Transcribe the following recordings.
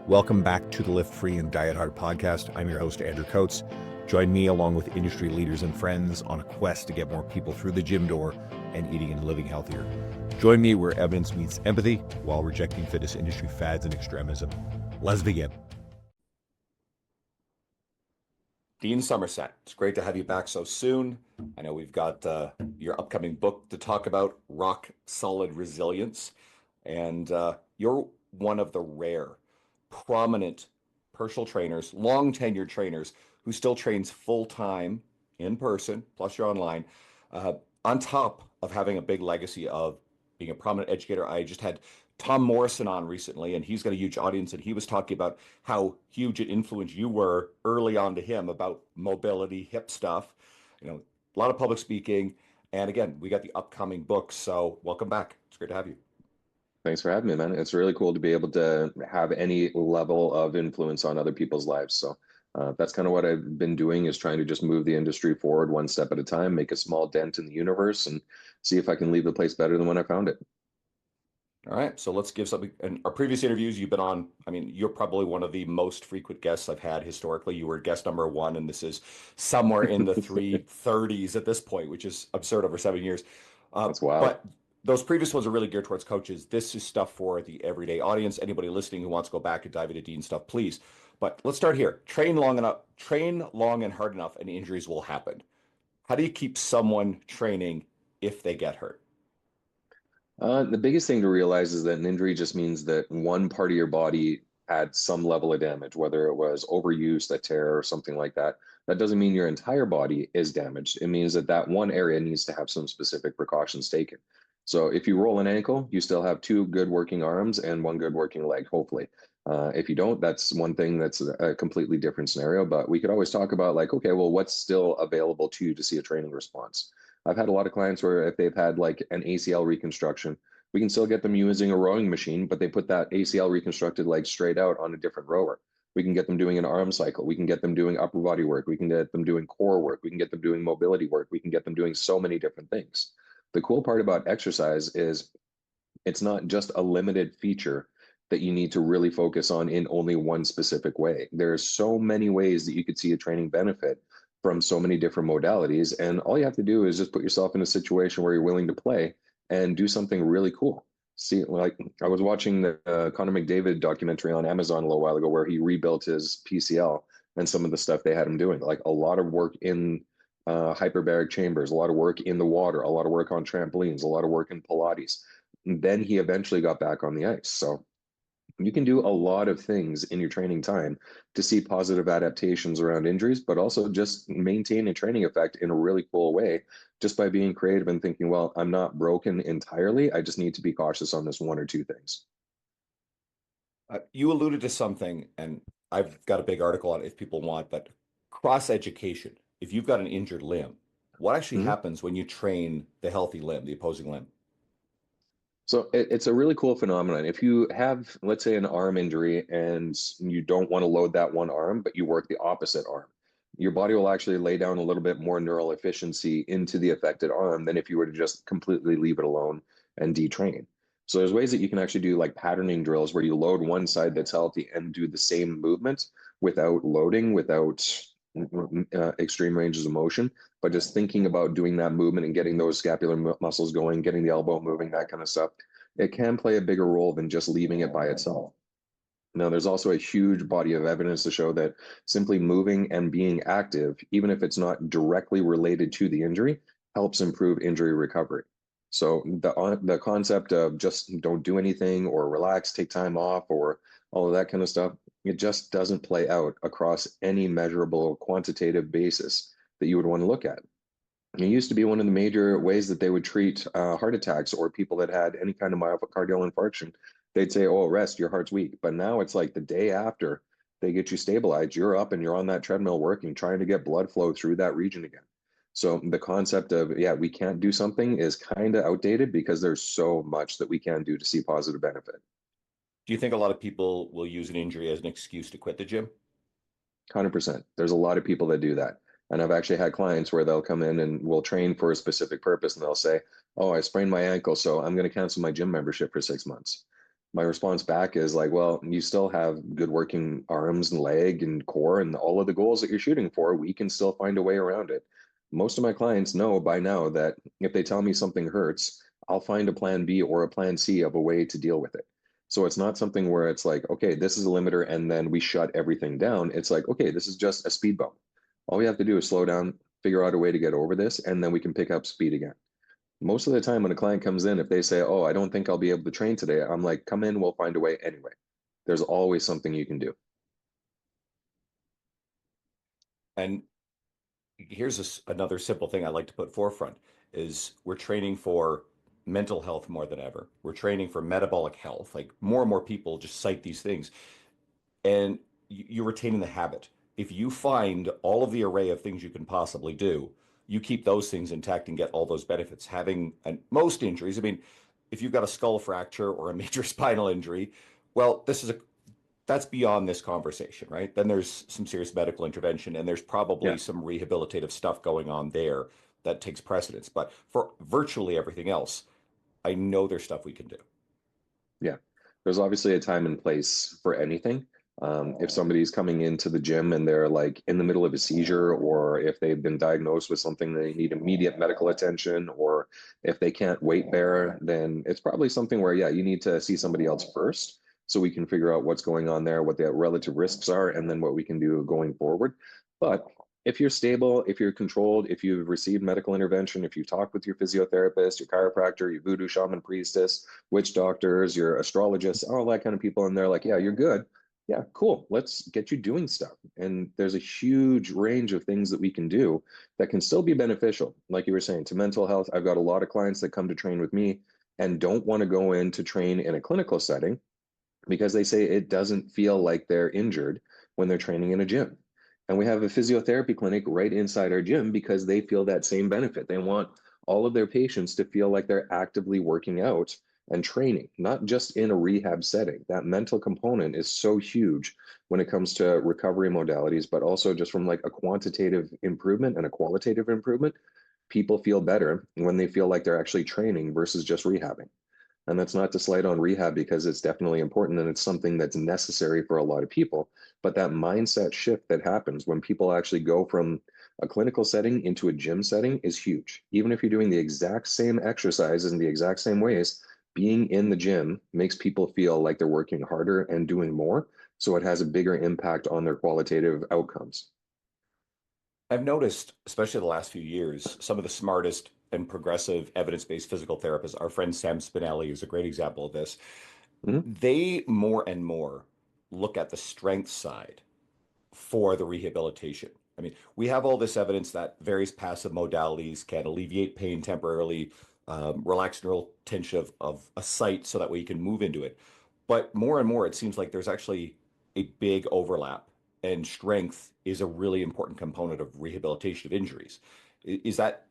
Welcome back to the Lift Free and Diet Hard podcast. I'm your host, Andrew Coates. Join me along with industry leaders and friends on a quest to get more people through the gym door and eating and living healthier. Join me where evidence meets empathy while rejecting fitness industry fads and extremism. Let's begin. Dean Somerset, it's great to have you back so soon. I know we've got your upcoming book to talk about, Rock Solid Resilience, and you're one of the rare, prominent personal trainers, long tenured trainers who still trains full time in person, plus you're online, on top of having a big legacy of being a prominent educator. I just had Tom Morrison on recently, and he's got a huge audience, and he was talking about how huge an influence you were early on to him about mobility, hip stuff, a lot of public speaking. And again, we got the upcoming book. So welcome back. It's great to have you. Thanks for having me, man. It's really cool to be able to have any level of influence on other people's lives. So that's kind of what I've been doing, is trying to just move the industry forward one step at a time, make a small dent in the universe, and see if I can leave the place better than when I found it. All right, so let's give something. In our previous interviews, you've been on, you're probably one of the most frequent guests I've had historically. You were guest number one, and this is somewhere in the 330s at this point, which is absurd over 7 years. That's wild. But those previous ones are really geared towards coaches. This is stuff for the everyday audience. Anybody listening who wants to go back and dive into Dean stuff, please. But let's start here. Train long and hard enough, and injuries will happen. How do you keep someone training if they get hurt? The biggest thing to realize is that an injury just means that one part of your body had some level of damage, whether it was overuse, a tear, or something like that. That doesn't mean your entire body is damaged. It means that that one area needs to have some specific precautions taken. So if you roll an ankle, you still have two good working arms and one good working leg, hopefully. If you don't, that's one thing that's a completely different scenario. But we could always talk about, like, okay, well, what's still available to you to see a training response? I've had a lot of clients where if they've had like an ACL reconstruction, we can still get them using a rowing machine, but they put that ACL reconstructed leg straight out on a different rower. We can get them doing an arm cycle. We can get them doing upper body work. We can get them doing core work. We can get them doing mobility work. We can get them doing so many different things. The cool part about exercise is it's not just a limited feature that you need to really focus on in only one specific way. There are so many ways that you could see a training benefit from so many different modalities. And all you have to do is just put yourself in a situation where you're willing to play and do something really cool. See, like I was watching the Connor McDavid documentary on Amazon a little while ago where he rebuilt his PCL and some of the stuff they had him doing, like a lot of work in hyperbaric chambers, a lot of work in the water, a lot of work on trampolines, a lot of work in Pilates. And then he eventually got back on the ice. So you can do a lot of things in your training time to see positive adaptations around injuries, but also just maintain a training effect in a really cool way, just by being creative and thinking, well, I'm not broken entirely. I just need to be cautious on this one or two things. You alluded to something, and I've got a big article on it if people want, but cross education. If you've got an injured limb, what actually happens when you train the healthy limb, the opposing limb? So it's a really cool phenomenon. If you have, let's say, an arm injury and you don't want to load that one arm, but you work the opposite arm, your body will actually lay down a little bit more neural efficiency into the affected arm than if you were to just completely leave it alone and detrain. So there's ways that you can actually do like patterning drills where you load one side that's healthy and do the same movement without loading, without extreme ranges of motion, but just thinking about doing that movement and getting those scapular muscles going, getting the elbow moving, that kind of stuff. It can play a bigger role than just leaving it by itself. Now, there's also a huge body of evidence to show that simply moving and being active, even if it's not directly related to the injury, helps improve injury recovery. So the concept of just don't do anything or relax, take time off, or all of that kind of stuff, it just doesn't play out across any measurable quantitative basis that you would want to look at. It used to be one of the major ways that they would treat heart attacks or people that had any kind of myocardial infarction. They'd say, oh, rest, your heart's weak. But now it's like the day after they get you stabilized, you're up and you're on that treadmill working, trying to get blood flow through that region again. So the concept of, yeah, we can't do something is kind of outdated because there's so much that we can do to see positive benefit. Do you think a lot of people will use an injury as an excuse to quit the gym? 100%. There's a lot of people that do that. And I've actually had clients where they'll come in and we'll train for a specific purpose and they'll say, oh, I sprained my ankle, so I'm going to cancel my gym membership for 6 months. My response back is like, well, you still have good working arms and leg and core and all of the goals that you're shooting for. We can still find a way around it. Most of my clients know by now that if they tell me something hurts, I'll find a plan B or a plan C of a way to deal with it. So it's not something where it's like, okay, this is a limiter and then we shut everything down. It's like, okay, this is just a speed bump. All we have to do is slow down, figure out a way to get over this, and then we can pick up speed again. Most of the time when a client comes in, if they say, "Oh, I don't think I'll be able to train today," I'm like, "Come in, we'll find a way anyway." There's always something you can do. And here's another simple thing I like to put forefront is we're training for mental health more than ever. We're training for metabolic health. Like more and more people just cite these things, and you're retaining the habit. If you find all of the array of things you can possibly do, you keep those things intact and get all those benefits. Having and most injuries, I mean, if you've got a skull fracture or a major spinal injury, well, this is a that's beyond this conversation, right? Then there's some serious medical intervention and there's Yeah. probably some rehabilitative stuff going on there that takes precedence. But for virtually everything else, I know there's stuff we can do. Yeah, there's obviously a time and place for anything. If somebody's coming into the gym and they're like in the middle of a seizure, or if they've been diagnosed with something they need immediate medical attention, or if they can't weight bear, then it's probably something where, yeah, you need to see somebody else first so we can figure out what's going on there, what the relative risks are, and then what we can do going forward. But if you're stable, if you're controlled, if you've received medical intervention, if you talk with your physiotherapist, your chiropractor, your voodoo shaman priestess, witch doctors, your astrologists, all that kind of people. And they're like, yeah, you're good. Yeah, cool. Let's get you doing stuff. And there's a huge range of things that we can do that can still be beneficial. Like you were saying, to mental health, I've got a lot of clients that come to train with me and don't want to go in to train in a clinical setting because they say it doesn't feel like they're injured when they're training in a gym. And we have a physiotherapy clinic right inside our gym because they feel that same benefit. They want all of their patients to feel like they're actively working out and training, not just in a rehab setting. That mental component is so huge when it comes to recovery modalities, but also just from like a quantitative improvement and a qualitative improvement. People feel better when they feel like they're actually training versus just rehabbing. And that's not to slight on rehab because it's definitely important and it's something that's necessary for a lot of people. But that mindset shift that happens when people actually go from a clinical setting into a gym setting is huge. Even if you're doing the exact same exercises in the exact same ways, being in the gym makes people feel like they're working harder and doing more. So it has a bigger impact on their qualitative outcomes. I've noticed, especially the last few years, some of the smartest and progressive evidence-based physical therapists, our friend Sam Spinelli is a great example of this. Mhm. They more and more look at the strength side for the rehabilitation. I mean, we have all this evidence that various passive modalities can alleviate pain temporarily, relax neural tension of a site so that way you can move into it. But more and more, it seems like there's actually a big overlap, and strength is a really important component of rehabilitation of injuries. Is that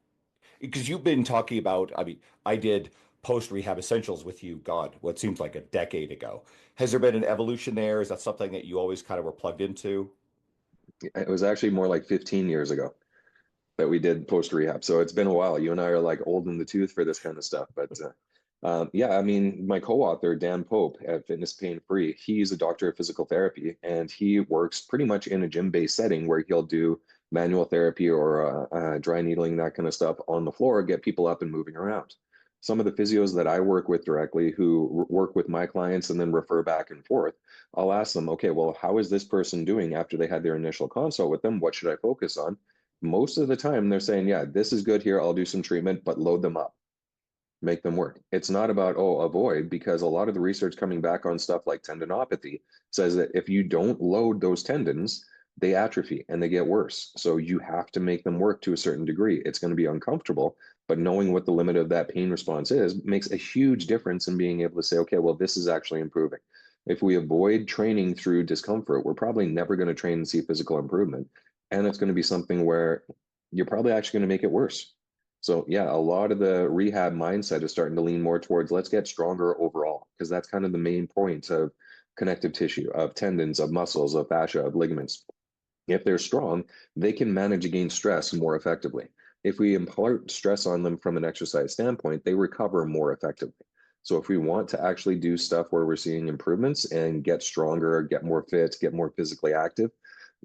because you've been talking about? I mean, I did post rehab essentials with you, God, what seems like a decade ago. Has there been an evolution there? Is that something that you always kind of were plugged into? It was actually more like 15 years ago that we did post rehab. So it's been a while. You and I are like old in the tooth for this kind of stuff. But yeah, I mean, my co-author, Dan Pope at Fitness Pain Free, he's a doctor of physical therapy and he works pretty much in a gym-based setting where he'll do manual therapy or dry needling, that kind of stuff on the floor, get people up and moving around. Some of the physios that I work with directly who work with my clients and then refer back and forth, I'll ask them, okay, well, how is this person doing after they had their initial consult with them? What should I focus on? Most of the time they're saying, yeah, this is good here. I'll do some treatment, but load them up, make them work. It's not about, oh, avoid, because a lot of the research coming back on stuff like tendinopathy says that if you don't load those tendons, they atrophy and they get worse. So you have to make them work to a certain degree. It's going to be uncomfortable, but knowing what the limit of that pain response is makes a huge difference in being able to say, okay, well, this is actually improving. If we avoid training through discomfort, we're probably never going to train and see physical improvement. And it's going to be something where you're probably actually going to make it worse. So yeah, a lot of the rehab mindset is starting to lean more towards let's get stronger overall, because that's kind of the main point of connective tissue, of tendons, of muscles, of fascia, of ligaments. If they're strong, they can manage against stress more effectively. If we impart stress on them from an exercise standpoint, they recover more effectively. So if we want to actually do stuff where we're seeing improvements and get stronger, get more fit, get more physically active,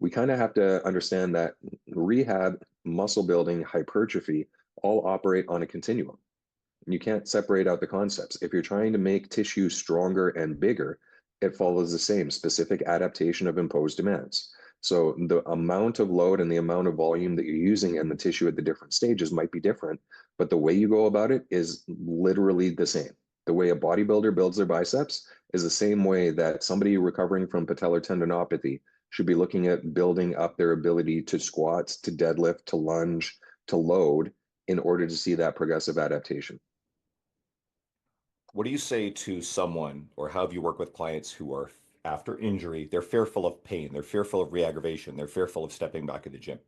we kind of have to understand that rehab, muscle building, hypertrophy all operate on a continuum. You can't separate out the concepts. If you're trying to make tissue stronger and bigger, it follows the same specific adaptation of imposed demands. So the amount of load and the amount of volume that you're using in the tissue at the different stages might be different, but the way you go about it is literally the same. The way a bodybuilder builds their biceps is the same way that somebody recovering from patellar tendinopathy should be looking at building up their ability to squat, to deadlift, to lunge, to load in order to see that progressive adaptation. What do you say to someone, or how have you worked with clients who are after injury, they're fearful of pain, they're fearful of re-aggravation, they're fearful of stepping back in the gym?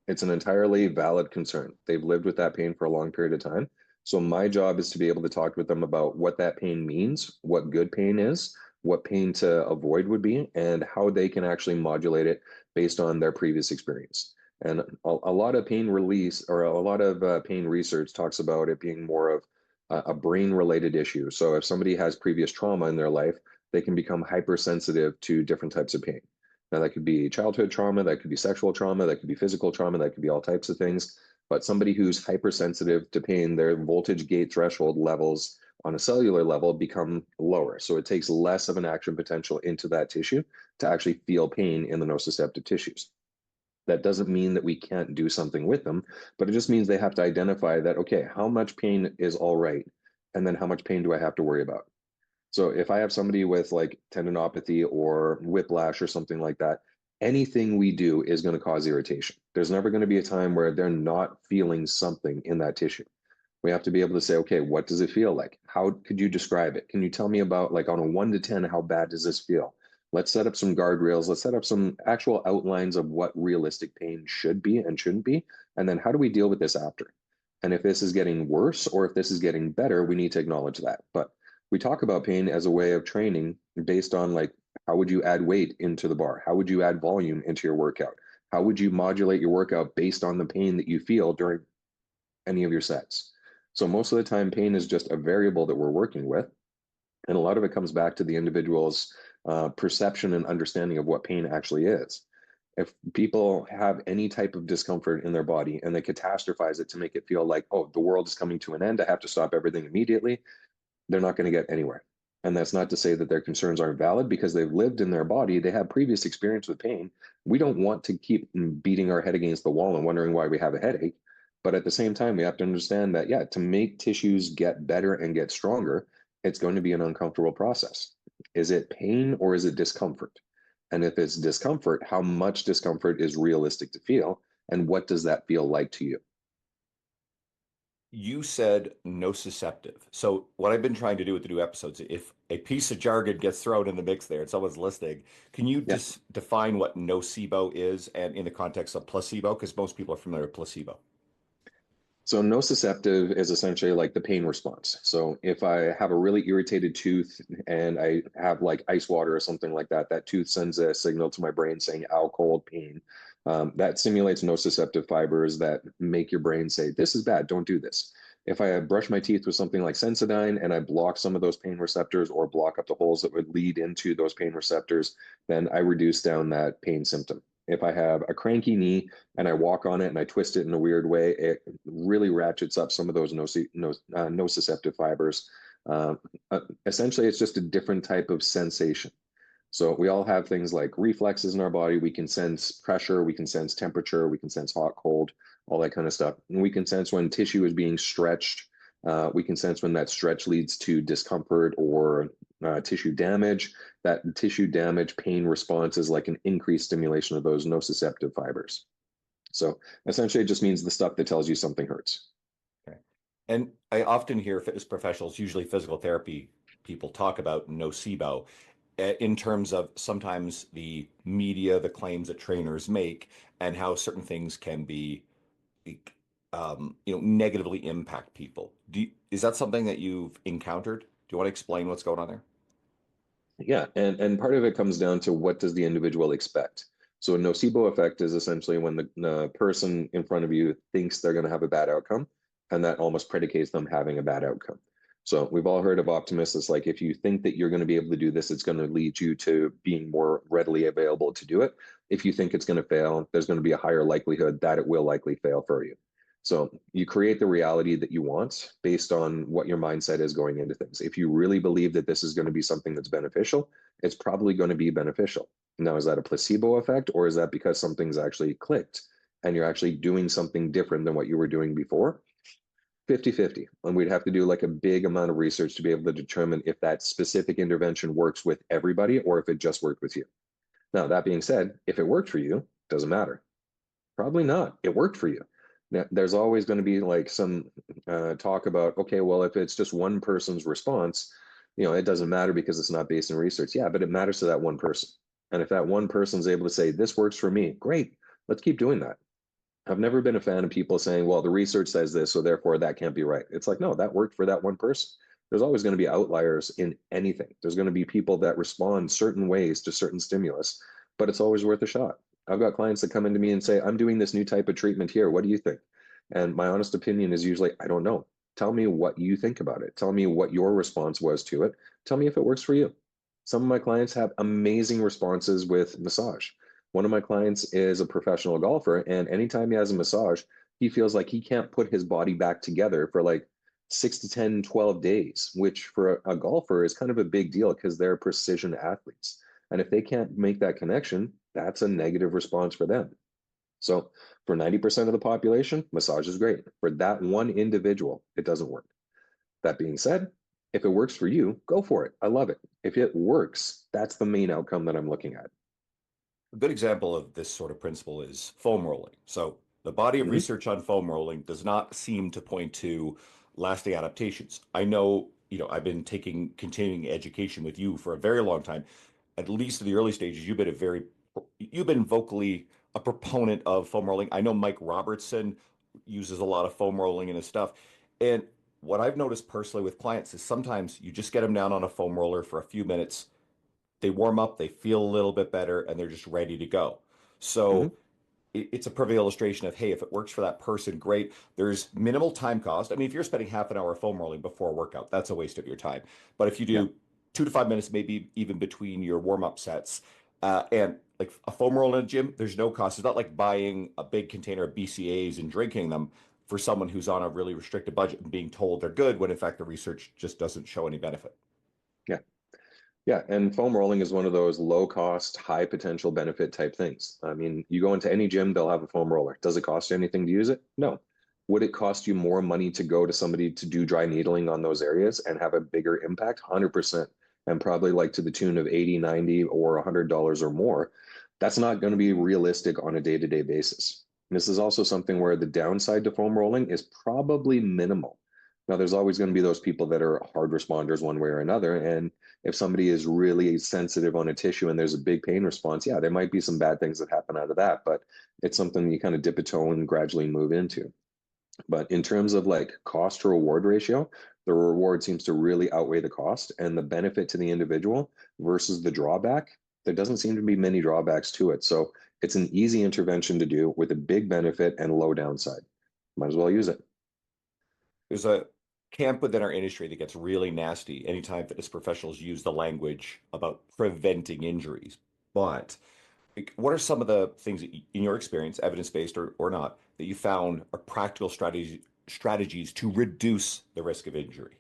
It's an entirely valid concern. They've lived with that pain for a long period of time. So my job is to be able to talk with them about what that pain means, what good pain is, what pain to avoid would be, and how they can actually modulate it based on their previous experience. And a lot of pain release or a lot of pain research talks about it being more of a brain related issue. So if somebody has previous trauma in their life, they can become hypersensitive to different types of pain. Now, that could be childhood trauma, that could be sexual trauma, that could be physical trauma, that could be all types of things. But somebody who's hypersensitive to pain, their voltage gate threshold levels on a cellular level become lower. So it takes less of an action potential into that tissue to actually feel pain in the nociceptive tissues. That doesn't mean that we can't do something with them, but it just means they have to identify that, okay, how much pain is all right? And then how much pain do I have to worry about? So if I have somebody with like tendinopathy or whiplash or something like that, anything we do is going to cause irritation. There's never going to be a time where they're not feeling something in that tissue. We have to be able to say, okay, what does it feel like? How could you describe it? Can you tell me about, like, on a 1 to 10, how bad does this feel? Let's set up some guardrails. Let's set up some actual outlines of what realistic pain should be and shouldn't be. And then how do we deal with this after? And if this is getting worse or if this is getting better, we need to acknowledge that. But we talk about pain as a way of training based on, like, how would you add weight into the bar? How would you add volume into your workout? How would you modulate your workout based on the pain that you feel during any of your sets? So most of the time, pain is just a variable that we're working with. And a lot of it comes back to the individual's perception and understanding of what pain actually is. If people have any type of discomfort in their body and they catastrophize it to make it feel like, oh, the world is coming to an end, I have to stop everything immediately, they're not going to get anywhere. And that's not to say that their concerns aren't valid because they've lived in their body. They have previous experience with pain. We don't want to keep beating our head against the wall and wondering why we have a headache. But at the same time, we have to understand that, yeah, to make tissues get better and get stronger, it's going to be an uncomfortable process. Is it pain or is it discomfort? And if it's discomfort, how much discomfort is realistic to feel? And what does that feel like to you? You said nociceptive. So what I've been trying to do with the new episodes, if a piece of jargon gets thrown in the mix there and someone's listening, can you Yeah. just define what nocebo is and in the context of placebo? Because most people are familiar with placebo. So nociceptive is essentially like the pain response. So if I have a really irritated tooth and I have like ice water or something like that, that tooth sends a signal to my brain saying, ow, cold, pain. That stimulates nociceptive fibers that make your brain say, this is bad, don't do this. If I brush my teeth with something like Sensodyne and I block some of those pain receptors or block up the holes that would lead into those pain receptors, then I reduce down that pain symptom. If I have a cranky knee and I walk on it and I twist it in a weird way, it really ratchets up some of those nociceptive fibers. Uh, Essentially, it's just a different type of sensation. So we all have things like reflexes in our body. We can sense pressure, we can sense temperature, we can sense hot, cold, all that kind of stuff. And we can sense when tissue is being stretched. We can sense when that stretch leads to discomfort or tissue damage. That tissue damage pain response is like an increased stimulation of those nociceptive fibers. So essentially, it just means the stuff that tells you something hurts. Okay. And I often hear fitness professionals, usually physical therapy people, talk about nocebo in terms of sometimes the media, the claims that trainers make, and how certain things can be, negatively impact people. Is that something that you've encountered? Do you want to explain what's going on there? Yeah, and part of it comes down to what does the individual expect. So a nocebo effect is essentially when the person in front of you thinks they're going to have a bad outcome, and that almost predicates them having a bad outcome. So we've all heard of optimists. It's like if you think that you're going to be able to do this, it's going to lead you to being more readily available to do it. If you think it's going to fail, there's going to be a higher likelihood that it will likely fail for you. So you create the reality that you want based on what your mindset is going into things. If you really believe that this is going to be something that's beneficial, it's probably going to be beneficial. Now, is that a placebo effect, or is that because something's actually clicked and you're actually doing something different than what you were doing before? 50-50. And we'd have to do like a big amount of research to be able to determine if that specific intervention works with everybody or if it just worked with you. Now, that being said, if it worked for you, doesn't matter. Probably not. It worked for you. Now, there's always going to be like some talk about, okay, well, if it's just one person's response, it doesn't matter because it's not based in research. Yeah, but it matters to that one person. And if that one person's able to say, this works for me, great, let's keep doing that. I've never been a fan of people saying, well, the research says this, so therefore that can't be right. It's like, no, that worked for that one person. There's always going to be outliers in anything. There's going to be people that respond certain ways to certain stimulus, but it's always worth a shot. I've got clients that come into me and say, I'm doing this new type of treatment here. What do you think? And my honest opinion is usually, I don't know. Tell me what you think about it. Tell me what your response was to it. Tell me if it works for you. Some of my clients have amazing responses with massage. One of my clients is a professional golfer, and anytime he has a massage, he feels like he can't put his body back together for like 6 to 10, 12 days, which for a golfer is kind of a big deal because they're precision athletes. And if they can't make that connection, that's a negative response for them. So for 90% of the population, massage is great. For that one individual, it doesn't work. That being said, if it works for you, go for it. I love it. If it works, that's the main outcome that I'm looking at. A good example of this sort of principle is foam rolling. So the body of Mhm. research on foam rolling does not seem to point to lasting adaptations. I know, I've been taking continuing education with you for a very long time. At least in the early stages, you've been vocally a proponent of foam rolling. I know Mike Robertson uses a lot of foam rolling in his stuff. And what I've noticed personally with clients is sometimes you just get them down on a foam roller for a few minutes, they warm up, they feel a little bit better, and they're just ready to go. So Mhm. it's a perfect illustration of, hey, if it works for that person, great. There's minimal time cost. I mean, if you're spending half an hour foam rolling before a workout, that's a waste of your time. But if you Yeah. do 2 to 5 minutes, maybe even between your warm up sets, and like a foam roll in a gym, there's no cost. It's not like buying a big container of BCAAs and drinking them for someone who's on a really restricted budget and being told they're good when in fact the research just doesn't show any benefit. Yeah. Yeah, and foam rolling is one of those low cost, high potential benefit type things. I mean, you go into any gym, they'll have a foam roller. Does it cost you anything to use it? No. Would it cost you more money to go to somebody to do dry needling on those areas and have a bigger impact? 100%. And probably like to the tune of 80, 90, or $100 or more. That's not going to be realistic on a day-to-day basis. This is also something where the downside to foam rolling is probably minimal. Now, there's always going to be those people that are hard responders one way or another. And if somebody is really sensitive on a tissue and there's a big pain response, yeah, there might be some bad things that happen out of that, but it's something you kind of dip a toe and gradually move into. But in terms of like cost to reward ratio, the reward seems to really outweigh the cost and the benefit to the individual versus the drawback. There doesn't seem to be many drawbacks to it. So it's an easy intervention to do with a big benefit and low downside. Might as well use it. There's a camp within our industry that gets really nasty anytime fitness professionals use the language about preventing injuries. But like, what are some of the things that in your experience, evidence-based or not, that you found are practical strategies to reduce the risk of injury?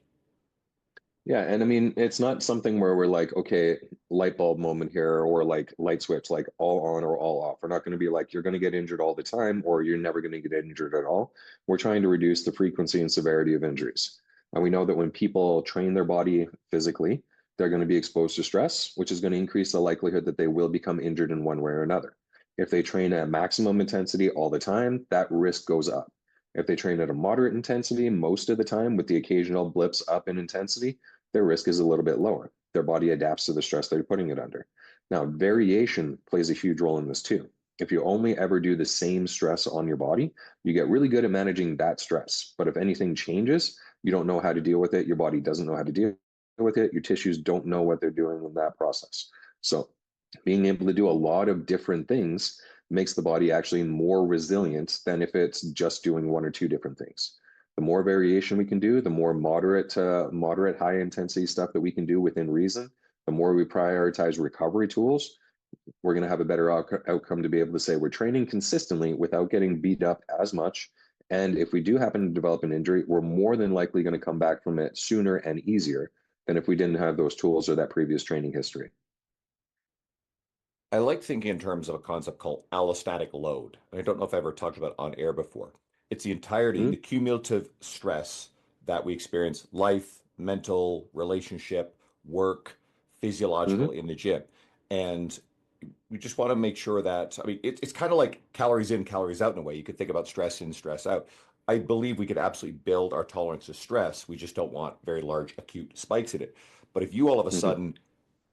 Yeah, and I mean, it's not something where we're like, okay, light bulb moment here, or like light switch, like all on or all off. We're not going to be like, you're going to get injured all the time, or you're never going to get injured at all. We're trying to reduce the frequency and severity of injuries. And we know that when people train their body physically, they're going to be exposed to stress, which is going to increase the likelihood that they will become injured in one way or another. If they train at maximum intensity all the time, that risk goes up. If they train at a moderate intensity most of the time with the occasional blips up in intensity, their risk is a little bit lower. Their body adapts to the stress they're putting it under. Now, variation plays a huge role in this too. If you only ever do the same stress on your body, you get really good at managing that stress. But if anything changes, you don't know how to deal with it. Your body doesn't know how to deal with it. Your tissues don't know what they're doing in that process. So, being able to do a lot of different things makes the body actually more resilient than if it's just doing one or two different things. The more variation we can do, the more moderate to moderate high intensity stuff that we can do within reason, the more we prioritize recovery tools, we're going to have a better outcome to be able to say we're training consistently without getting beat up as much. And if we do happen to develop an injury, we're more than likely going to come back from it sooner and easier than if we didn't have those tools or that previous training history. I like thinking in terms of a concept called allostatic load. I don't know if I ever talked about it on air before. It's the entirety, Mm-hmm. the cumulative stress that we experience, life, mental, relationship, work, physiological Mm-hmm. in the gym. And we just want to make sure that, I mean, it's kind of like calories in, calories out in a way. You could think about stress in, stress out. I believe we could absolutely build our tolerance to stress. We just don't want very large acute spikes in it. But if you all of a Mm-hmm. sudden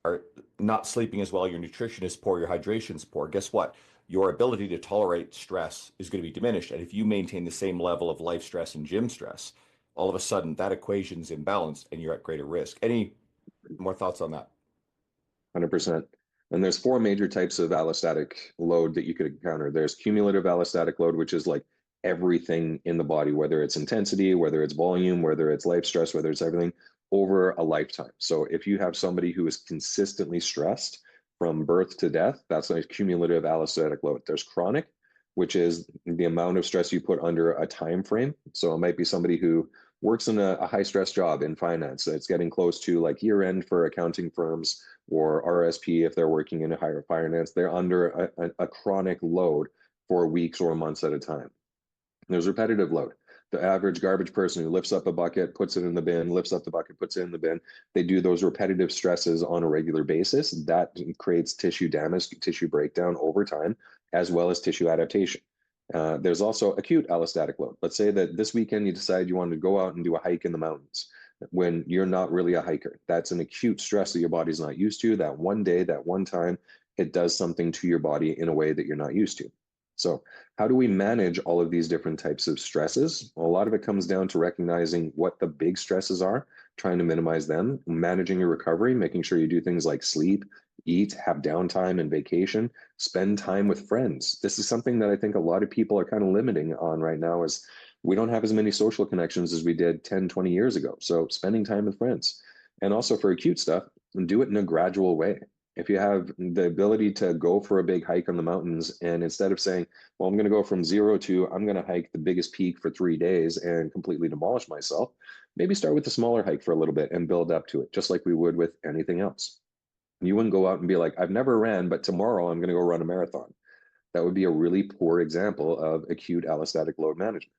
are not sleeping as well, your nutrition is poor, your hydration's poor, guess what? Your ability to tolerate stress is going to be diminished. And if you maintain the same level of life stress and gym stress, all of a sudden that equation's imbalanced and you're at greater risk. Any more thoughts on that? 100%. And there's four major types of allostatic load that you could encounter. There's cumulative allostatic load, which is like everything in the body, whether it's intensity, whether it's volume, whether it's life stress, whether it's everything over a lifetime. So if you have somebody who is consistently stressed from birth to death, that's a cumulative allostatic load. There's chronic, which is the amount of stress you put under a time frame. So it might be somebody who works in a high stress job in finance. It's getting close to like year end for accounting firms or RSP if they're working in a higher finance. They're under a chronic load for weeks or months at a time. There's repetitive load. The average garbage person who lifts up a bucket, puts it in the bin, lifts up the bucket, puts it in the bin. They do those repetitive stresses on a regular basis. That creates tissue damage, tissue breakdown over time, as well as tissue adaptation. There's also acute allostatic load. Let's say that this weekend you decide you want to go out and do a hike in the mountains when you're not really a hiker. That's an acute stress that your body's not used to. That one day, that one time, it does something to your body in a way that you're not used to. So, how do we manage all of these different types of stresses? Well, a lot of it comes down to recognizing what the big stresses are, trying to minimize them, managing your recovery, making sure you do things like sleep, eat, have downtime and vacation, spend time with friends. This is something that I think a lot of people are kind of limiting on right now is we don't have as many social connections as we did 10, 20 years ago. So spending time with friends. And also for acute stuff, do it in a gradual way. If you have the ability to go for a big hike on the mountains, and instead of saying, well, I'm going to go from zero to I'm going to hike the biggest peak for 3 days and completely demolish myself, maybe start with a smaller hike for a little bit and build up to it, just like we would with anything else. You wouldn't go out and be like, I've never ran, but tomorrow I'm going to go run a marathon. That would be a really poor example of acute allostatic load management.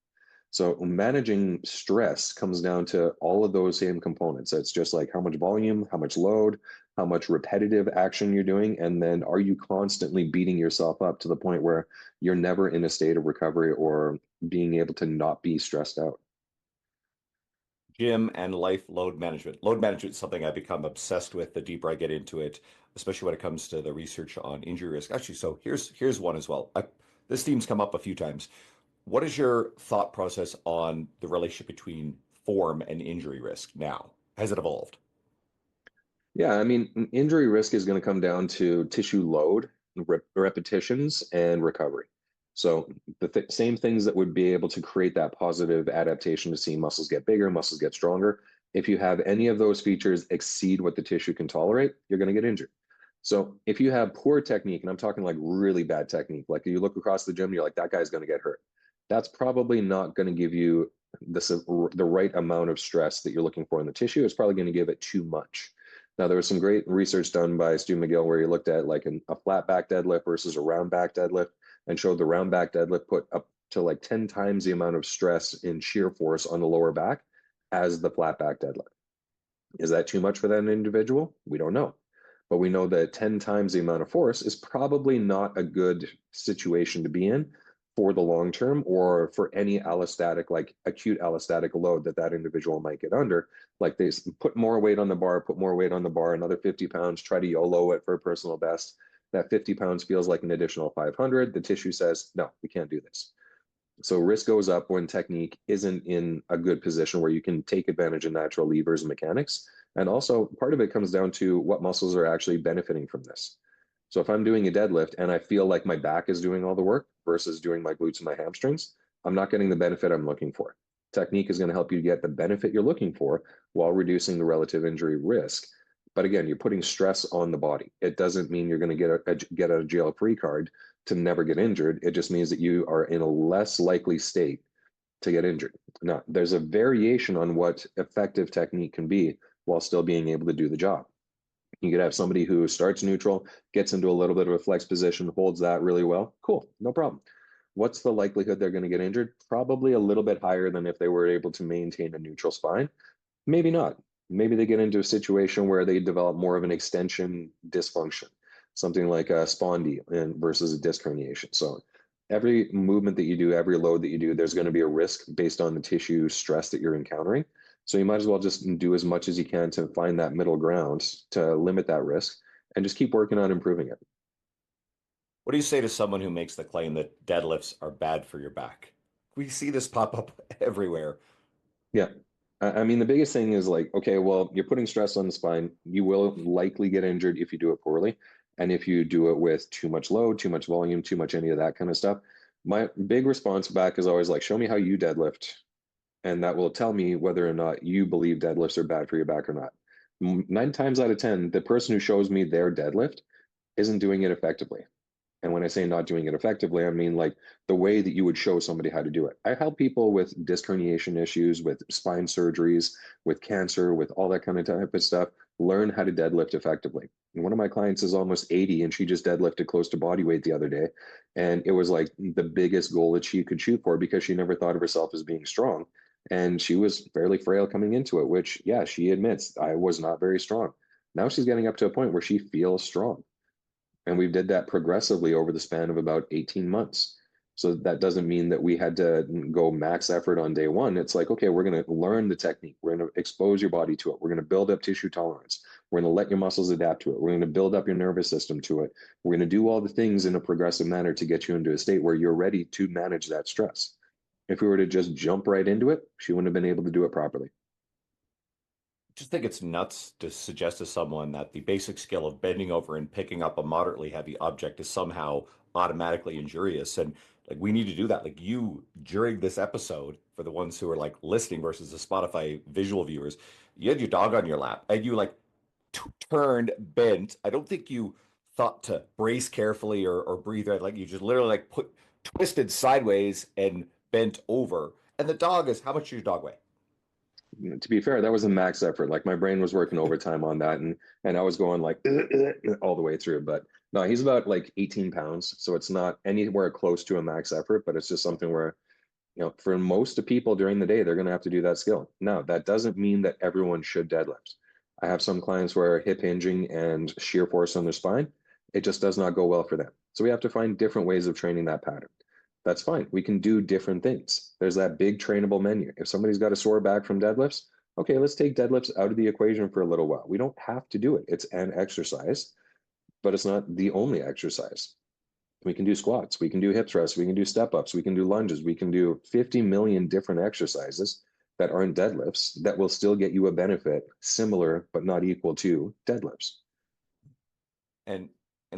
So managing stress comes down to all of those same components. It's just like how much volume, how much load, how much repetitive action you're doing, and then are you constantly beating yourself up to the point where you're never in a state of recovery or being able to not be stressed out? Gym and life load management. Load management is something I've become obsessed with the deeper I get into it, especially when it comes to the research on injury risk. Actually, so here's one as well. This theme's come up a few times. What is your thought process on the relationship between form and injury risk now? Has it evolved? Yeah, I mean, injury risk is going to come down to tissue load, repetitions, and recovery. So the same things that would be able to create that positive adaptation to see muscles get bigger, muscles get stronger. If you have any of those features exceed what the tissue can tolerate, you're going to get injured. So if you have poor technique, and I'm talking like really bad technique, like you look across the gym, you're like, that guy's going to get hurt. That's probably not going to give you the right amount of stress that you're looking for in the tissue. It's probably going to give it too much. Now, there was some great research done by Stu McGill where he looked at like a flat back deadlift versus a round back deadlift and showed the round back deadlift put up to like 10 times the amount of stress in shear force on the lower back as the flat back deadlift. Is that too much for that individual? We don't know. But we know that 10 times the amount of force is probably not a good situation to be in for the long term or for any allostatic, like acute allostatic load that that individual might get under. Like they put more weight on the bar, put more weight on the bar, another 50 pounds, try to YOLO it for a personal best. That 50 pounds feels like an additional 500. The tissue says, no, we can't do this. So risk goes up when technique isn't in a good position where you can take advantage of natural levers and mechanics. And also part of it comes down to what muscles are actually benefiting from this. So if I'm doing a deadlift and I feel like my back is doing all the work versus doing my glutes and my hamstrings, I'm not getting the benefit I'm looking for. Technique is going to help you get the benefit you're looking for while reducing the relative injury risk. But again, you're putting stress on the body. It doesn't mean you're going to get a jail free card to never get injured. It just means that you are in a less likely state to get injured. Now, there's a variation on what effective technique can be while still being able to do the job. You could have somebody who starts neutral, gets into a little bit of a flex position, holds that really well. Cool, no problem. What's the likelihood they're going to get injured? Probably a little bit higher than if they were able to maintain a neutral spine. Maybe not. Maybe they get into a situation where they develop more of an extension dysfunction, something like a spondy versus a disc herniation. So every movement that you do, every load that you do, there's going to be a risk based on the tissue stress that you're encountering. So you might as well just do as much as you can to find that middle ground to limit that risk and just keep working on improving it. What do you say to someone who makes the claim that deadlifts are bad for your back? We see this pop up everywhere. Yeah. I mean, the biggest thing is like, okay, well, you're putting stress on the spine. You will likely get injured if you do it poorly. And if you do it with too much load, too much volume, too much any of that kind of stuff. My big response back is always like, show me how you deadlift. And that will tell me whether or not you believe deadlifts are bad for your back or not. 9 times out of 10, the person who shows me their deadlift isn't doing it effectively. And when I say not doing it effectively, I mean like the way that you would show somebody how to do it. I help people with disc herniation issues, with spine surgeries, with cancer, with all that kind of type of stuff, learn how to deadlift effectively. And one of my clients is almost 80 and she just deadlifted close to body weight the other day. And it was like the biggest goal that she could shoot for because she never thought of herself as being strong. And she was fairly frail coming into it, which, yeah, she admits I was not very strong. Now she's getting up to a point where she feels strong. And we did that progressively over the span of about 18 months. So that doesn't mean that we had to go max effort on day one. It's like, okay, we're going to learn the technique. We're going to expose your body to it. We're going to build up tissue tolerance. We're going to let your muscles adapt to it. We're going to build up your nervous system to it. We're going to do all the things in a progressive manner to get you into a state where you're ready to manage that stress. If we were to just jump right into it, she wouldn't have been able to do it properly. Just think it's nuts to suggest to someone that the basic skill of bending over and picking up a moderately heavy object is somehow automatically injurious. And like we need to do that. Like you during this episode, for the ones who are like listening versus the Spotify visual viewers, you had your dog on your lap and you like turned, bent. I don't think you thought to brace carefully or breathe right. Like you just literally like put twisted sideways and bent over. And the dog is how much does your dog weigh? To be fair, that was a max effort. Like my brain was working overtime on that, and I was going like all the way through. But no, he's about like 18 pounds, so it's not anywhere close to a max effort. But it's just something where for most of people during the day, they're going to have to do that skill. Now, that doesn't mean that everyone should deadlift. I have some clients where hip hinging and shear force on their spine, it just does not go well for them. So we have to find different ways of training that pattern. That's fine. We can do different things. There's that big trainable menu. If somebody's got a sore back from deadlifts, okay, let's take deadlifts out of the equation for a little while. We don't have to do it. It's an exercise, but it's not the only exercise. We can do squats, we can do hip thrusts, we can do step ups, we can do lunges, we can do 50 million different exercises that aren't deadlifts that will still get you a benefit similar but not equal to deadlifts. And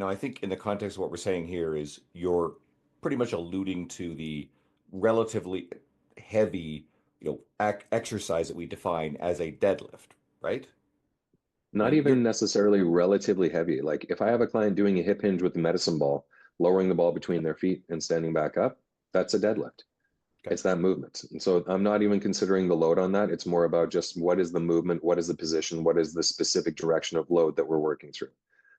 I think in the context of what we're saying here is you're pretty much alluding to the relatively heavy, exercise that we define as a deadlift, right? Not And you're even necessarily relatively heavy. Like if I have a client doing a hip hinge with the medicine ball, lowering the ball between their feet and standing back up, that's a deadlift. okay. It's that movement. And so I'm not even considering the load on that. It's more about just what is the movement, what is the position, what is the specific direction of load that we're working through.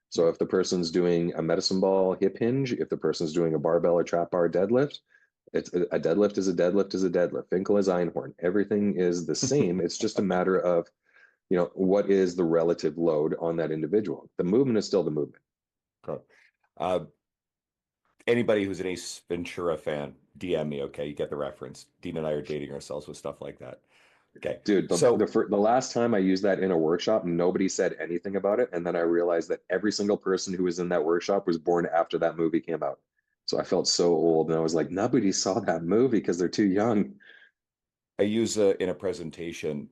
So if the person's doing a medicine ball hip hinge, if the person's doing a barbell or trap bar deadlift, it's a deadlift is a deadlift is a deadlift. Finkel is Einhorn. Everything is the same. It's just a matter of, what is the relative load on that individual. The movement is still the movement. Okay. Uh, Anybody who's an Ace Ventura fan, DM me, okay? You get the reference. Dean and I are dating ourselves with stuff like that. Okay. Dude, So the last time I used that in a workshop, nobody said anything about it. And then I realized that every single person who was in that workshop was born after that movie came out. So I felt so old. And I was like, nobody saw that movie because they're too young. I use in a presentation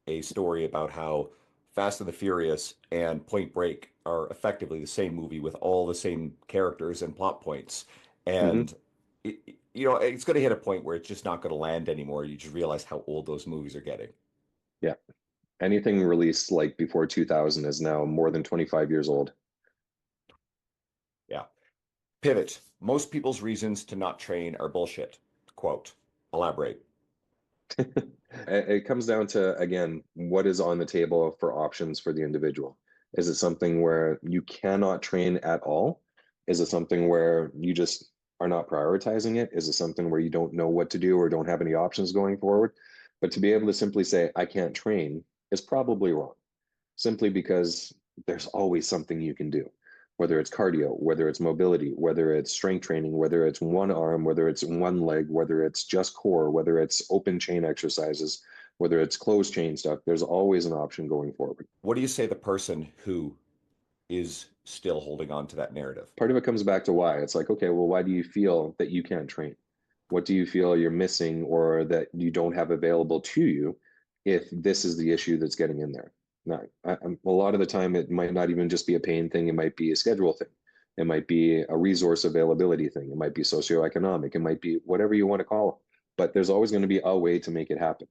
a story about how Fast and the Furious and Point Break are effectively the same movie with all the same characters and plot points. Hmm. And it's going to hit a point where it's just not going to land anymore. You just realize how old those movies are getting. Yeah. Anything released like before 2000 is now more than 25 years old. Yeah. Pivot. Most people's reasons to not train are bullshit. Quote. Elaborate. It comes down to, again, what is on the table for options for the individual? Is it something where you cannot train at all? Is it something where you just are not prioritizing it? Is it something where you don't know what to do or don't have any options going forward? But to be able to simply say, I can't train is probably wrong, simply because there's always something you can do, whether it's cardio, whether it's mobility, whether it's strength training, whether it's one arm, whether it's one leg, whether it's just core, whether it's open chain exercises, whether it's closed chain stuff. There's always an option going forward. What do you say the person who is still holding on to that narrative? Part of it comes back to why. It's like, okay, well, why do you feel that you can't train? What do you feel you're missing or that you don't have available to you if this is the issue that's getting in there? Now, a lot of the time, it might not even just be a pain thing. It might be a schedule thing. It might be a resource availability thing. It might be socioeconomic. It might be whatever you want to call it. But there's always going to be a way to make it happen.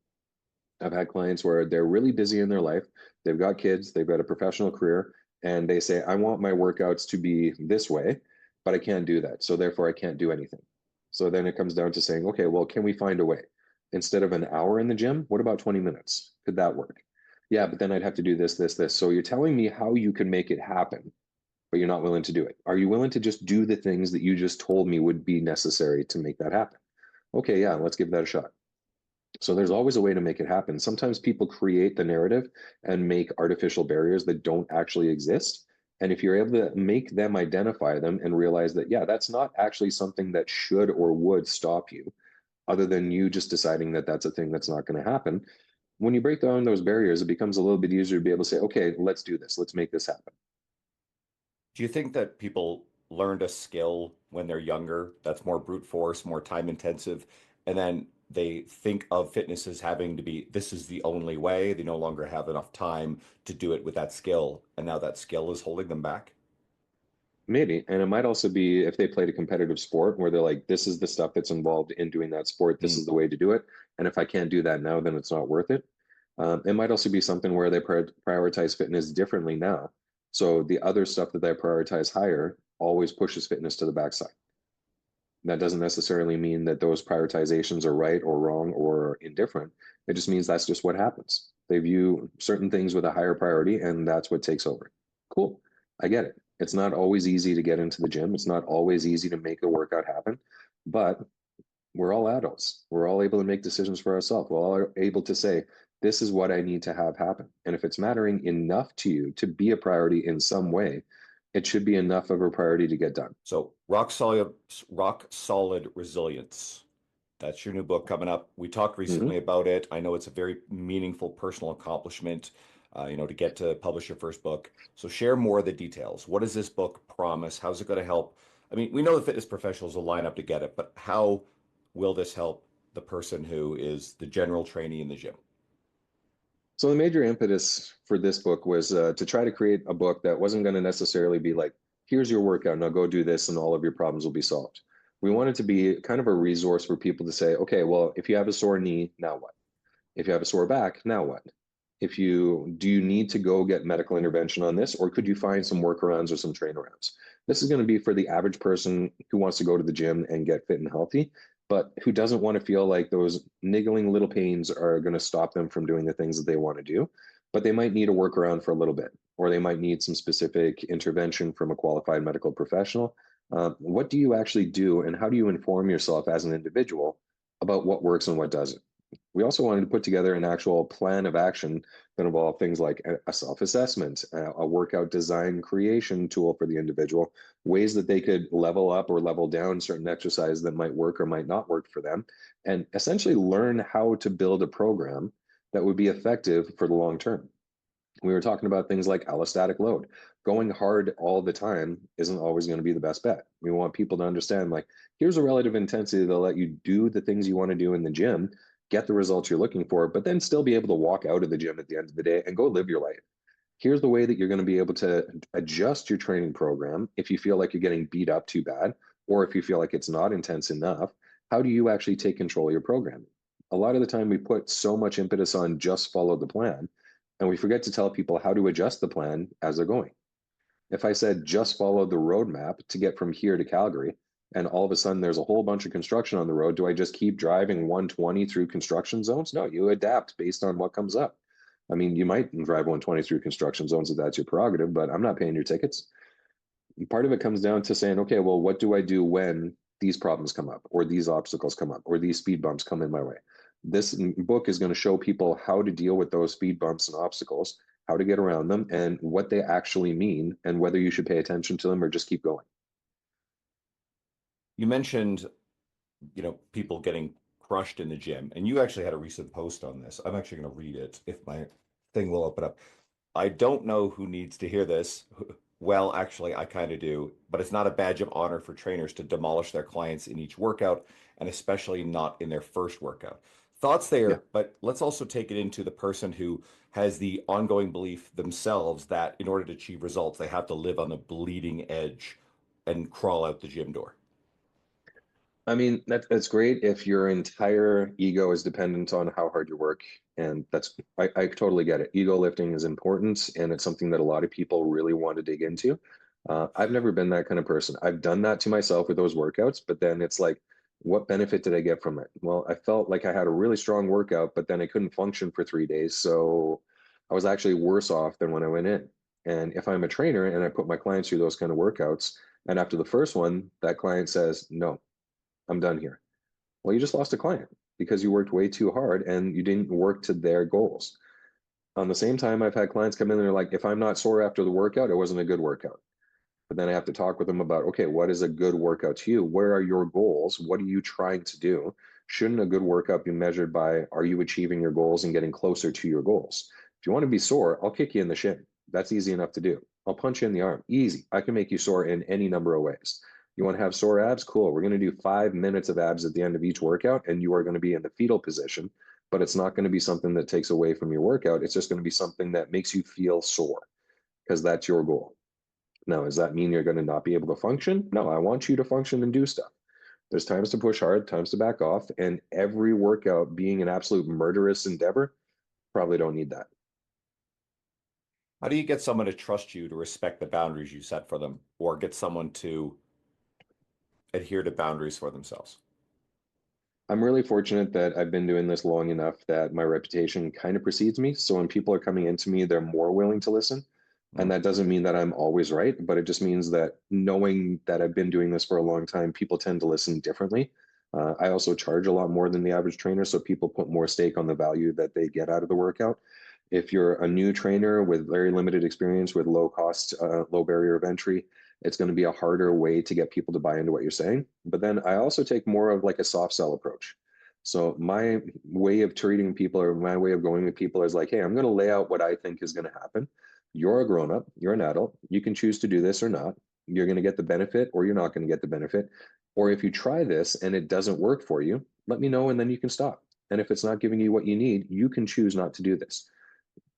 I've had clients where they're really busy in their life. They've got kids, they've got a professional career, and they say, I want my workouts to be this way, but I can't do that. So therefore, I can't do anything. So then it comes down to saying, okay, well, can we find a way? Instead of an hour in the gym, what about 20 minutes? Could that work? Yeah, but then I'd have to do this, this, this. So you're telling me how you can make it happen, but you're not willing to do it. Are you willing to just do the things that you just told me would be necessary to make that happen? Okay, yeah, let's give that a shot. So there's always a way to make it happen. Sometimes people create the narrative and make artificial barriers that don't actually exist. And if you're able to make them identify them and realize that, yeah, that's not actually something that should or would stop you, other than you just deciding that that's a thing that's not going to happen. When you break down those barriers, it becomes a little bit easier to be able to say, okay, let's do this. Let's make this happen. Do you think that people learned a skill when they're younger that's more brute force, more time intensive, and then they think of fitness as having to be this is the only way? They no longer have enough time to do it with that skill, and now that skill is holding them back? Maybe. And it might also be if they played a competitive sport where they're like, this is the stuff that's involved in doing that sport. This Mm. is the way to do it. And if I can't do that now, then it's not worth it. It might also be something where they prioritize fitness differently now. So the other stuff that they prioritize higher always pushes fitness to the backside. That doesn't necessarily mean that those prioritizations are right or wrong or indifferent. It just means that's just what happens. They view certain things with a higher priority, and that's what takes over. Cool. I get it. It's not always easy to get into the gym. It's not always easy to make a workout happen, but we're all adults. We're all able to make decisions for ourselves. We're all able to say, this is what I need to have happen. And if it's mattering enough to you to be a priority in some way, it should be enough of a priority to get done. So rock solid resilience. That's your new book coming up. We talked Mhm. recently about it. I know it's a very meaningful personal accomplishment, to get to publish your first book. So share more of the details. What does this book promise? How's it going to help? I mean, we know the fitness professionals will line up to get it, but how will this help the person who is the general trainee in the gym? So the major impetus for this book was to try to create a book that wasn't going to necessarily be like, here's your workout, now go do this, and all of your problems will be solved. We wanted to be kind of a resource for people to say, okay, well, if you have a sore knee, now what? If you have a sore back, now what? If you do you need to go get medical intervention on this, or could you find some workarounds or some train arounds? This is going to be for the average person who wants to go to the gym and get fit and healthy, but who doesn't want to feel like those niggling little pains are going to stop them from doing the things that they want to do. But they might need a workaround for a little bit, or they might need some specific intervention from a qualified medical professional. What do you actually do, and how do you inform yourself as an individual about what works and what doesn't? We also wanted to put together an actual plan of action that involved things like a self-assessment, a workout design creation tool for the individual, ways that they could level up or level down certain exercises that might work or might not work for them, and essentially learn how to build a program that would be effective for the long term. We were talking about things like allostatic load. Going hard all the time isn't always going to be the best bet. We want people to understand, like, here's a relative intensity that'll let you do the things you want to do in the gym, get the results you're looking for, but then still be able to walk out of the gym at the end of the day and go live your life. Here's the way that you're going to be able to adjust your training program if you feel like you're getting beat up too bad, or if you feel like it's not intense enough. How do you actually take control of your programming? A lot of the time, we put so much impetus on just follow the plan, and we forget to tell people how to adjust the plan as they're going. If I said just follow the roadmap to get from here to Calgary, and all of a sudden there's a whole bunch of construction on the road, do I just keep driving 120 through construction zones? No, you adapt based on what comes up. I mean, you might drive 120 through construction zones if that's your prerogative, but I'm not paying your tickets. Part of it comes down to saying, okay, well, what do I do when these problems come up, or these obstacles come up, or these speed bumps come in my way? This book is going to show people how to deal with those speed bumps and obstacles, how to get around them, and what they actually mean, and whether you should pay attention to them or just keep going. You mentioned, people getting crushed in the gym, and you actually had a recent post on this. I'm actually going to read it if my thing will open up. I don't know who needs to hear this. Well, actually, I kind of do, but it's not a badge of honor for trainers to demolish their clients in each workout, and especially not in their first workout. Thoughts Yeah. there, but let's also take it into the person who has the ongoing belief themselves that in order to achieve results, they have to live on the bleeding edge and crawl out the gym door. I mean, that's great if your entire ego is dependent on how hard you work. And I totally get it. Ego lifting is important, and it's something that a lot of people really want to dig into. I've never been that kind of person. I've done that to myself with those workouts, but then it's like, what benefit did I get from it? Well, I felt like I had a really strong workout, but then I couldn't function for 3 days. So I was actually worse off than when I went in. And if I'm a trainer and I put my clients through those kind of workouts, and after the first one, that client says, no, I'm done here. Well, you just lost a client because you worked way too hard and you didn't work to their goals. On the same time, I've had clients come in and they're like, if I'm not sore after the workout, it wasn't a good workout. But then I have to talk with them about, okay, what is a good workout to you? Where are your goals? What are you trying to do? Shouldn't a good workout be measured by, are you achieving your goals and getting closer to your goals? If you want to be sore, I'll kick you in the shin. That's easy enough to do. I'll punch you in the arm. Easy. I can make you sore in any number of ways. You want to have sore abs? Cool. We're going to do 5 minutes of abs at the end of each workout, and you are going to be in the fetal position, but it's not going to be something that takes away from your workout. It's just going to be something that makes you feel sore because that's your goal. Now, does that mean you're going to not be able to function? No, I want you to function and do stuff. There's times to push hard, times to back off, and every workout being an absolute murderous endeavor, probably don't need that. How do you get someone to trust you to respect the boundaries you set for them, or get someone to adhere to boundaries for themselves? I'm really fortunate that I've been doing this long enough that my reputation kind of precedes me. So when people are coming into me, they're more willing to listen. And Hmm. that doesn't mean that I'm always right, but it just means that knowing that I've been doing this for a long time, people tend to listen differently. I also charge a lot more than the average trainer, so people put more stake on the value that they get out of the workout. If you're a new trainer with very limited experience, with low cost, low barrier of entry, it's going to be a harder way to get people to buy into what you're saying. But then I also take more of like a soft sell approach. So my way of treating people, or my way of going with people, is like, hey, I'm going to lay out what I think is going to happen. You're a grown up, you're an adult. You can choose to do this or not. You're going to get the benefit or you're not going to get the benefit. Or if you try this and it doesn't work for you, let me know and then you can stop. And if it's not giving you what you need, you can choose not to do this.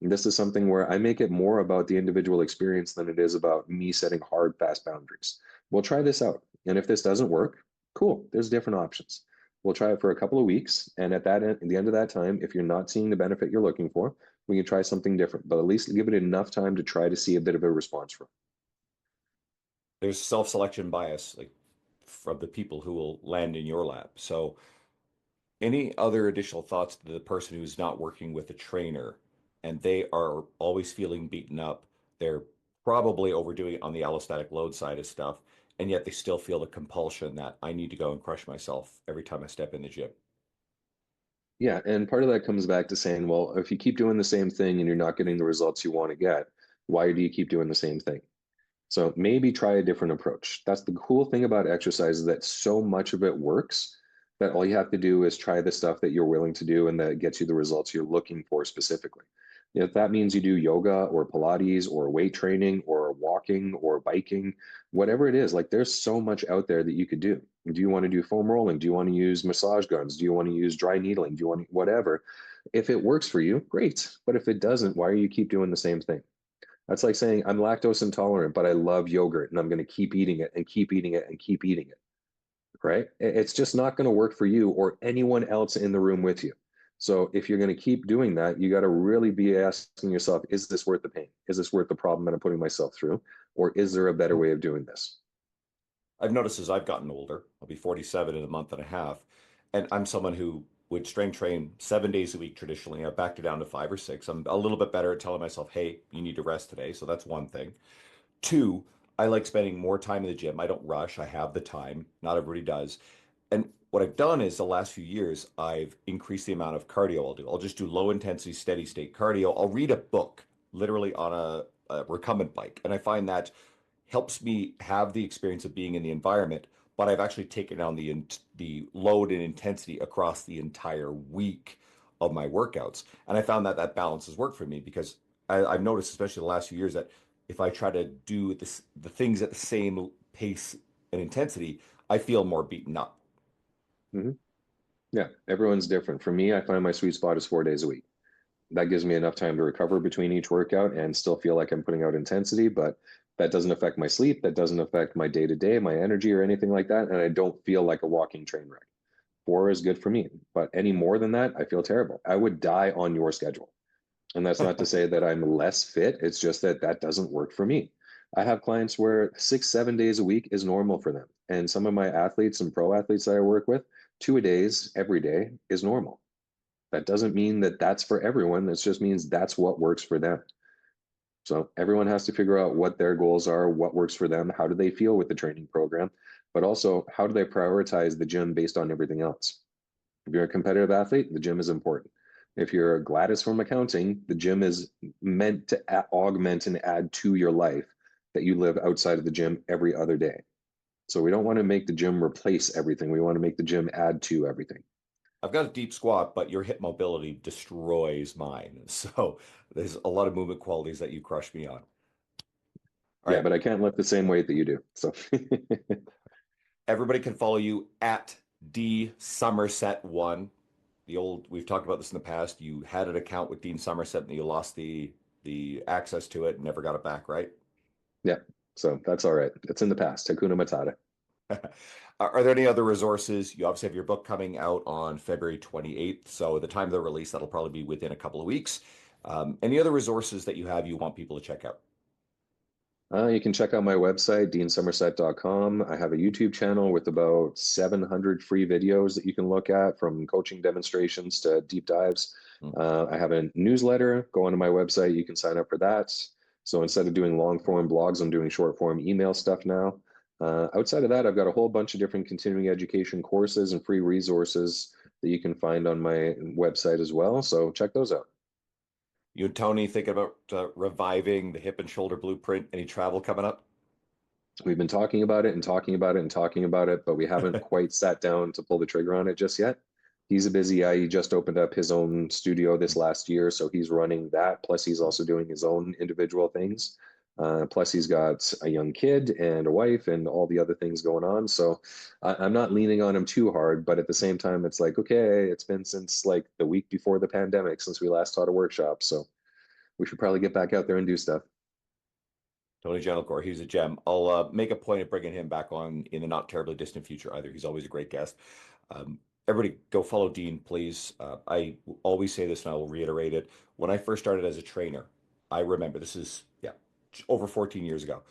And this is something where I make it more about the individual experience than it is about me setting hard, fast boundaries. We'll try this out. And if this doesn't work, cool, there's different options. We'll try it for a couple of weeks. And at the end of that time, if you're not seeing the benefit you're looking for, we can try something different, but at least give it enough time to try to see a bit of a response from. There's self-selection bias, like from the people who will land in your lap. So, any other additional thoughts to the person who's not working with a trainer and they are always feeling beaten up? They're probably overdoing it on the allostatic load side of stuff, and yet they still feel the compulsion that I need to go and crush myself every time I step in the gym. Yeah, and part of that comes back to saying, well, if you keep doing the same thing and you're not getting the results you want to get, why do you keep doing the same thing? So maybe try a different approach. That's the cool thing about exercise, is that so much of it works that all you have to do is try the stuff that you're willing to do and that gets you the results you're looking for specifically. If that means you do yoga or Pilates or weight training or walking or biking, whatever it is, like there's so much out there that you could do. Do you want to do foam rolling? Do you want to use massage guns? Do you want to use dry needling? Do you want to, whatever? If it works for you, great. But if it doesn't, why are you keep doing the same thing? That's like saying I'm lactose intolerant, but I love yogurt and I'm going to keep eating it and keep eating it and keep eating it. right? It's just not going to work for you or anyone else in the room with you. So if you're going to keep doing that, you got to really be asking yourself, is this worth the pain? Is this worth the problem that I'm putting myself through? Or is there a better way of doing this? I've noticed as I've gotten older, I'll be 47 in a month and a half, and I'm someone who would strength train 7 days a week traditionally. I've backed it down to 5 or 6. I'm a little bit better at telling myself, hey, you need to rest today. So that's one thing. Two, I like spending more time in the gym. I don't rush. I have the time. Not everybody does. And what I've done is the last few years, I've increased the amount of cardio I'll do. I'll just do low intensity, steady state cardio. I'll read a book literally on a recumbent bike. And I find that helps me have the experience of being in the environment, but I've actually taken down the load and intensity across the entire week of my workouts. And I found that that balance has worked for me because I've noticed, especially the last few years, that if I try to do the things at the same pace and intensity, I feel more beaten up. Mhm. Yeah, everyone's different. For me, I find my sweet spot is 4 days a week. That gives me enough time to recover between each workout and still feel like I'm putting out intensity, but that doesn't affect my sleep. That doesn't affect my day to day, my energy, or anything like that. And I don't feel like a walking train wreck. 4 is good for me, but any more than that, I feel terrible. I would die on your schedule. And that's not to say that I'm less fit. It's just that that doesn't work for me. I have clients where 6, 7 days a week is normal for them. And some of my athletes and pro athletes that I work with, 2 days every day is normal. That doesn't mean that that's for everyone. That just means that's what works for them. So everyone has to figure out what their goals are, what works for them, how do they feel with the training program, but also how do they prioritize the gym based on everything else. If you're a competitive athlete, the gym is important. If you're a Gladys from accounting, the gym is meant to augment and add to your life that you live outside of the gym every other day. So we don't want to make the gym replace everything. We want to make the gym add to everything. I've got a deep squat, but your hip mobility destroys mine. So there's a lot of movement qualities that you crush me on. All Yeah, right. but I can't lift the same weight that you do. So Everybody can follow you at D Somerset one. We've talked about this in the past. You had an account with Dean Somerset and you lost the access to it and never got it back, right? yeah, so that's all right. It's in the past. Hakuna Matata. Are there any other resources? You obviously have your book coming out on February 28th. So at the time of the release, that'll probably be within a couple of weeks. Any other resources that you have you want people to check out? You can check out my website, deansomerset.com. I have a YouTube channel with about 700 free videos that you can look at, from coaching demonstrations to deep dives. Hmm. I have a newsletter. Go onto my website. You can sign up for that. So instead of doing long form blogs, I'm doing short form email stuff now. Outside of that, I've got a whole bunch of different continuing education courses and free resources that you can find on my website as well. So check those out. You and Tony thinking about reviving the hip and shoulder blueprint? Any travel coming up? We've been talking about it and talking about it and talking about it, but we haven't quite sat down to pull the trigger on it just yet. He's a busy guy. He just opened up his own studio this last year, so he's running that. Plus, he's also doing his own individual things. Plus, he's got a young kid and a wife and all the other things going on. So I'm not leaning on him too hard, but at the same time, it's like, okay, it's been since like the week before the pandemic since we last taught a workshop. So we should probably get back out there and do stuff. Tony Gentilcore, he's a gem. I'll make a point of bringing him back on in the not terribly distant future either. He's always a great guest. Everybody go follow Dean, please. I always say this and I will reiterate it. When I first started as a trainer, I remember this is, yeah, over 14 years ago.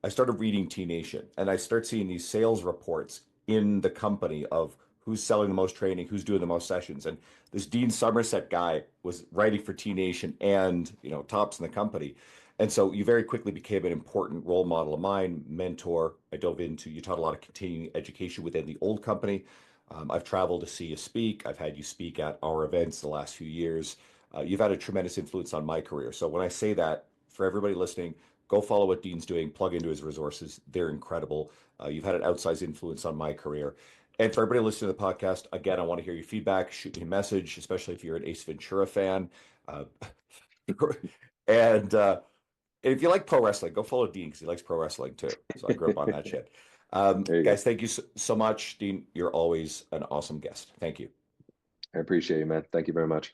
I started reading T Nation and I start seeing these sales reports in the company of who's selling the most training, who's doing the most sessions. And this Dean Somerset guy was writing for T Nation and, tops in the company. And so you very quickly became an important role model of mine, mentor. You taught a lot of continuing education within the old company. I've traveled to see you speak. I've had you speak at our events the last few years. You've had a tremendous influence on my career. So when I say that, for everybody listening, go follow what Dean's doing, plug into his resources. They're incredible. You've had an outsized influence on my career. And for everybody listening to the podcast, again, I want to hear your feedback. Shoot me a message, especially if you're an Ace Ventura fan. Uh, and if you like pro wrestling, go follow Dean because he likes pro wrestling too. So I grew up on that shit. There you go. Guys, thank you so much, Dean. You're always an awesome guest. Thank you. I appreciate you, man. Thank you very much.